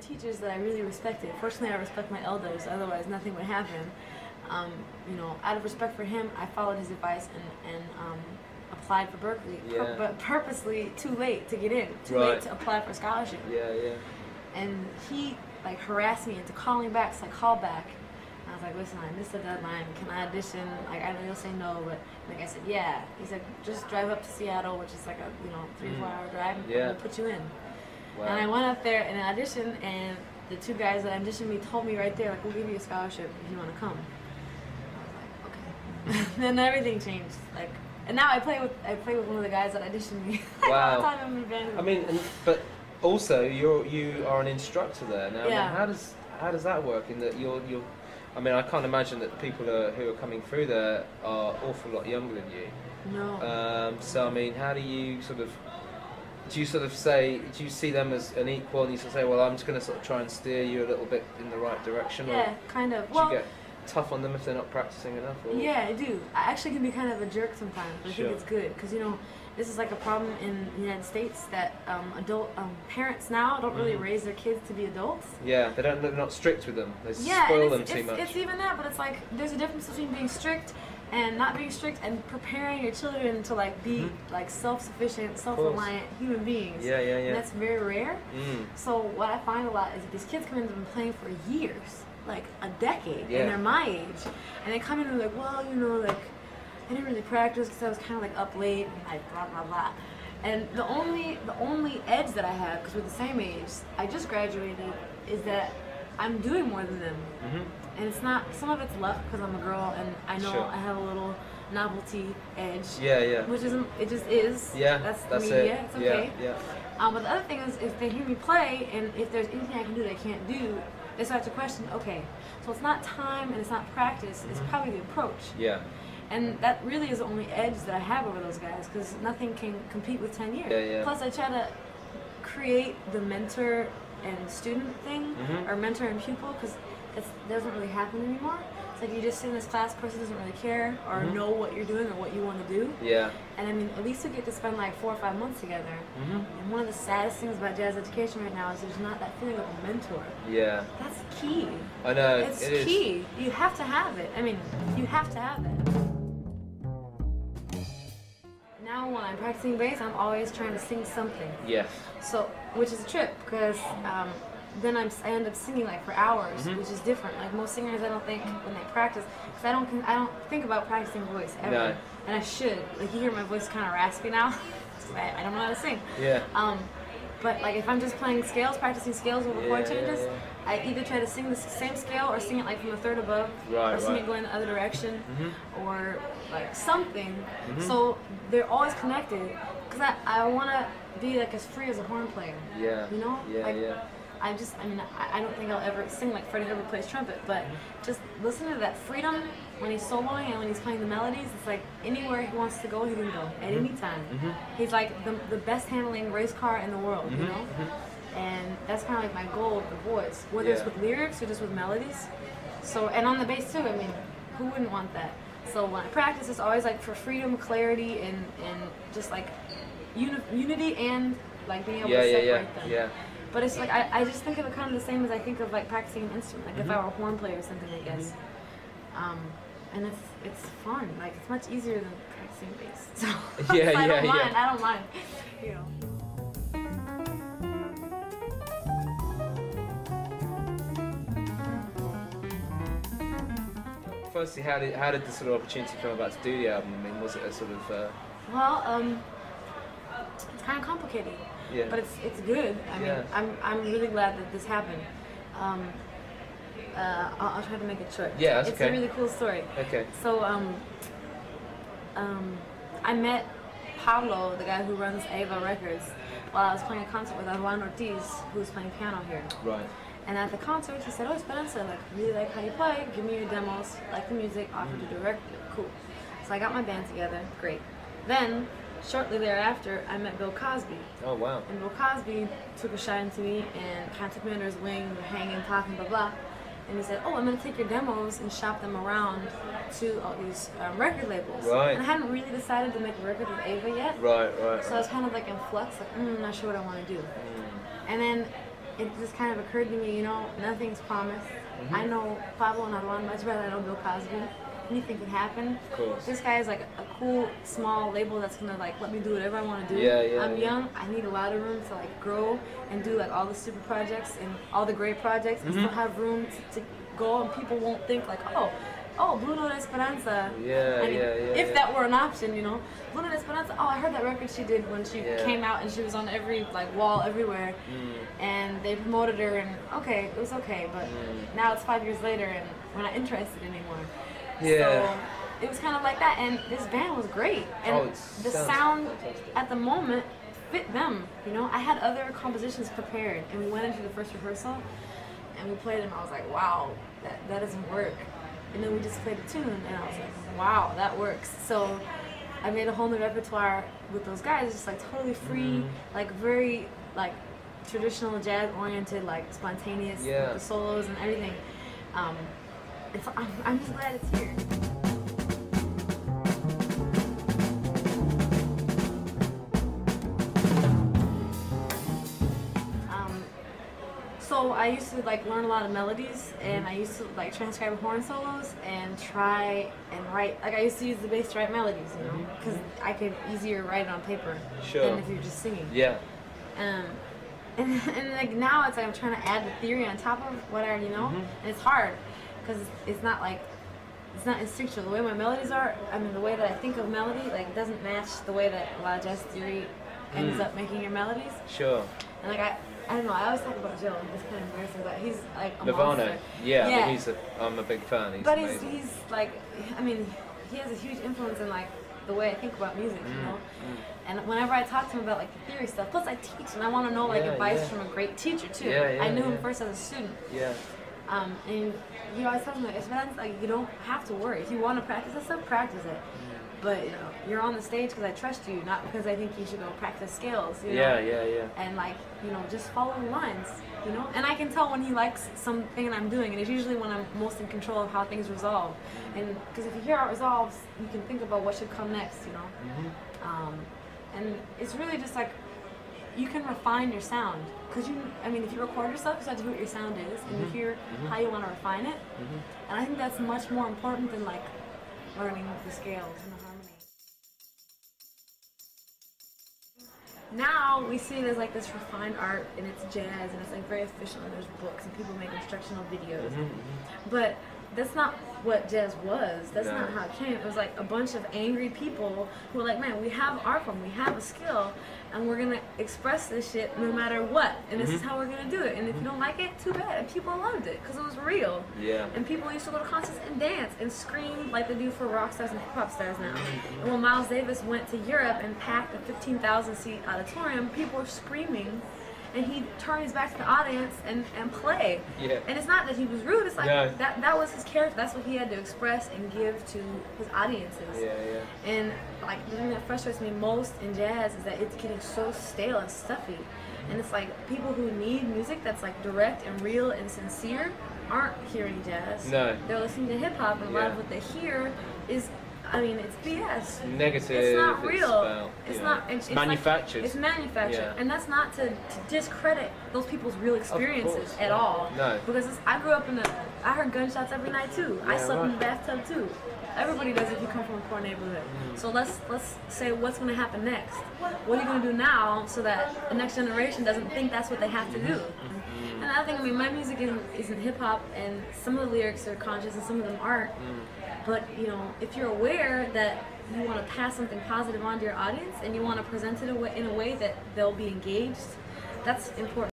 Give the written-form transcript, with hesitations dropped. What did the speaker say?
teachers that I really respected. Fortunately, I respect my elders, otherwise nothing would happen. You know, out of respect for him, I followed his advice and applied for Berkeley, but purposely too late to get in, too late to apply for a scholarship. And he like harassed me into calling back, so I called back. I was like, listen, I missed the deadline. Can I audition? Like, I know you'll say no, but like I said, yeah. He said, just drive up to Seattle, which is like a 3-4 hour drive, and we'll put you in. Wow. And I went up there and I auditioned, and the 2 guys that auditioned me told me right there, like, we'll give you a scholarship if you want to come. I was like, okay. Then everything changed. Like, and now I play with one of the guys that auditioned me. Wow. All the time I'm in band. I mean, but also you are an instructor there now. Yeah. I mean, how does that work? In that you're I mean, I can't imagine that the people who are coming through there are an awful lot younger than you. No. So I mean, how do you sort of see them as an equal, and you sort of say, well, I'm just going to sort of try and steer you a little bit in the right direction? Yeah, kind of. Do well, you get tough on them if they're not practicing enough? Or? Yeah, I do. I actually can be kind of a jerk sometimes, but I think it's good because, you know, this is like a problem in the United States that adult parents now don't really raise their kids to be adults. Yeah, they're not strict with them. They spoil them too much. It's even that, but it's like there's a difference between being strict and not being strict and preparing your children to like be like self-sufficient, self-reliant human beings. Yeah. And that's very rare. So what I find a lot is that these kids come in and have been playing for years, like a decade, and they're my age, and they come in and they're like, well, you know, like, I didn't really practice because I was kind of like up late and like blah blah blah. And the only edge that I have, because we're the same age, I just graduated, is that I'm doing more than them. And it's not, some of it's luck because I'm a girl and I know I have a little novelty edge. Which isn't, it just is. That's media. It's okay. But the other thing is, if they hear me play and if there's anything I can do that I can't do, they start to question, okay, so it's not time and it's not practice, it's probably the approach. And that really is the only edge that I have over those guys, because nothing can compete with 10 years. Plus, I try to create the mentor and student thing, or mentor and pupil, because it doesn't really happen anymore. It's like you just sit in this class, person doesn't really care or know what you're doing or what you want to do. And I mean, at least we get to spend like 4 or 5 months together. And one of the saddest things about jazz education right now is there's not that feeling of a mentor. That's key. I know. It's key. You have to have it. I mean, you have to have it. Now when I'm practicing bass, I'm always trying to sing something. So, which is a trip, because then I end up singing like for hours, which is different. Like most singers, I don't think when they practice, because I don't think about practicing voice ever, and I should. Like you hear my voice kind of raspy now. I don't know how to sing. But like if I'm just playing scales, practicing scales over chord changes, I either try to sing the same scale or sing it like from a third above, or sing it going the other direction, or like something. So they're always connected, because I want to be like as free as a horn player. You know? I don't think I'll ever sing like Freddie Hubbard plays trumpet, but just listen to that freedom when he's soloing and when he's playing the melodies. It's like anywhere he wants to go, he can go at any time. He's like the best handling race car in the world, you know? And that's kind of like my goal with the voice, whether it's with lyrics or just with melodies. So, and on the bass too, I mean, who wouldn't want that? So when I practice, it's always like for freedom, clarity, and just like unity and like being able to separate them. But it's like, I just think of it kind of the same as I think of like practicing an instrument, like if I were a horn player or something, I guess. And it's fun, like it's much easier than practicing bass. So I don't mind, you know. Firstly, how did the sort of opportunity come about to do the album? I mean, was it a sort of... Well, it's kind of complicated. But it's good. I mean, I'm really glad that this happened. I'll try to make it short. It's a really cool story. So I met Pablo, the guy who runs Ava Records, while I was playing a concert with Juan Ortiz, who was playing piano here. And at the concert, he said, "Oh, Esperanza, like, really like how you play. Give me your demos. Like the music. Offered to do a record. Cool." So I got my band together. Great. Then, shortly thereafter, I met Bill Cosby. Oh, wow. And Bill Cosby took a shine to me and kind of took me under his wing. We're hanging, talking, blah, blah. And he said, "Oh, I'm going to take your demos and shop them around to all these record labels." And I hadn't really decided to make a record with Ava yet. So I was kind of like in flux, like, I'm not sure what I want to do. And then it just kind of occurred to me, you know, nothing's promised. I know Pablo Nardone much better than I know Bill Cosby. Anything can happen. Of course. This guy is like a cool, small label that's gonna like let me do whatever I want to do. I'm young. I need a lot of room to like grow and do like all the stupid projects and all the great projects, and still have room to go. And people won't think like, oh, Blue Note Esperanza. If that were an option, you know, Blue Note Esperanza. Oh, I heard that record she did when she came out, and she was on every like wall everywhere, and they promoted her, and okay, it was okay, but now it's 5 years later, and we're not interested anymore. So it was kind of like that, and this band was great, and the sound at the moment fit them. You know, I had other compositions prepared, and we went into the first rehearsal, and we played them. I was like, wow, that doesn't work. And then we just played the tune, and I was like, wow, that works. So I made a whole new repertoire with those guys, just like totally free, like very like traditional jazz oriented, like spontaneous with the solos and everything. I'm just glad it's here. So I used to like learn a lot of melodies, and I used to like transcribe horn solos and try and write. Like I used to use the bass to write melodies, you know, because I could easier write it on paper than if you're just singing. And like now it's like I'm trying to add the theory on top of what I already know, and it's hard because it's not instinctual. The way my melodies are, I mean, the way that I think of melody, like doesn't match the way that a lot of jazz theory ends up making your melodies. And like I don't know, I always talk about Joe, it's kind of embarrassing, but he's like a monster. I mean, I'm a big fan. He's like, I mean, he has a huge influence in like the way I think about music, you know? And whenever I talk to him about like the theory stuff, plus I teach, and I want to know like advice from a great teacher too. I knew him first as a student. And he always tells me, Esperanza, like, you don't have to worry. If you want to practice this stuff, practice it. But you know, you're on the stage because I trust you, not because I think you should go practice scales. You know? And like, you know, just follow the lines. You know, and I can tell when he likes something I'm doing, and it's usually when I'm most in control of how things resolve. And because if you hear how it resolves, you can think about what should come next. You know, and it's really just like you can refine your sound. Because I mean, if you record yourself, you start to hear what your sound is, and you hear how you want to refine it. And I think that's much more important than like learning the scales and the harmony. Now we see it as like this refined art, and it's jazz, and it's like very official, and there's books, and people make instructional videos. But that's not what jazz was. That's not how it came. It was like a bunch of angry people who were like, man, we have art form, we have a skill, and we're gonna express this shit no matter what, and this is how we're gonna do it. And if you don't like it, too bad. And people loved it because it was real. And people used to go to concerts and dance and scream like they do for rock stars and hip hop stars now. And when Miles Davis went to Europe and packed a 15,000 seat auditorium, people were screaming. And he turned his back to the audience and play. And it's not that he was rude, it's like that was his character. That's what he had to express and give to his audiences. And like the thing that frustrates me most in jazz is that it's getting so stale and stuffy. And it's like people who need music that's like direct and real and sincere aren't hearing jazz. They're listening to hip hop, and a lot of what they hear is, I mean, it's BS. Negative. It's not real. It's not. It's manufactured. Like, it's manufactured, and that's not to discredit those people's real experiences at all. Because I grew up I heard gunshots every night too. I slept in the bathtub too. Everybody does if you come from a poor neighborhood. So let's say what's going to happen next. What are you going to do now so that the next generation doesn't think that's what they have to do? And I think, I mean, my music isn't hip hop, and some of the lyrics are conscious and some of them aren't. But you know, if you're aware that you want to pass something positive on to your audience and you want to present it in a way that they'll be engaged, that's important.